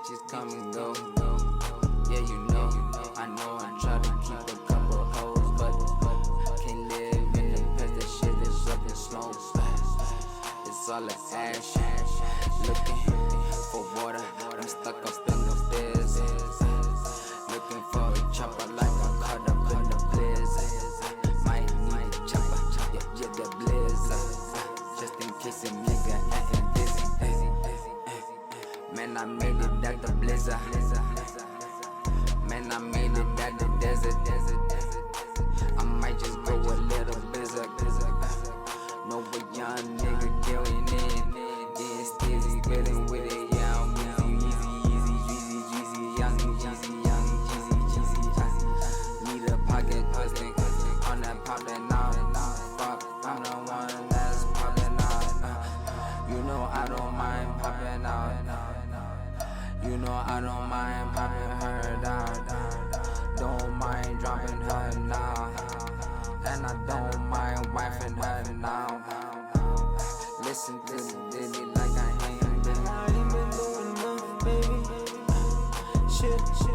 bitches come and go. Yeah, you know, I know I try to keep a couple hoes, but can't live in the past, that shit is up in smoke. It's all the ash, looking for water, I'm stuck up in the stairs. Looking for a chopper like I'm caught up in the blizz. Might need a chopper, yeah, the blizz. Just in case a nigga acting dizzy. Man, I made it at the blizzard. Man, I made it at the desert. I might just go a little blizzard. No, a young nigga going in. Getting stizzy, getting with it. Yeah, I'm easy, Jeezy, young Jeezy. Need a pocket husband on that poppin' out. Fuck, I'm the one that's poppin' out. You know I don't mind poppin' out. You know I don't mind popping her down. Don't mind dropping her now. And I don't mind wifing her now. Listen to the ditty like I ain't been. I ain't been doing enough, baby. Shit.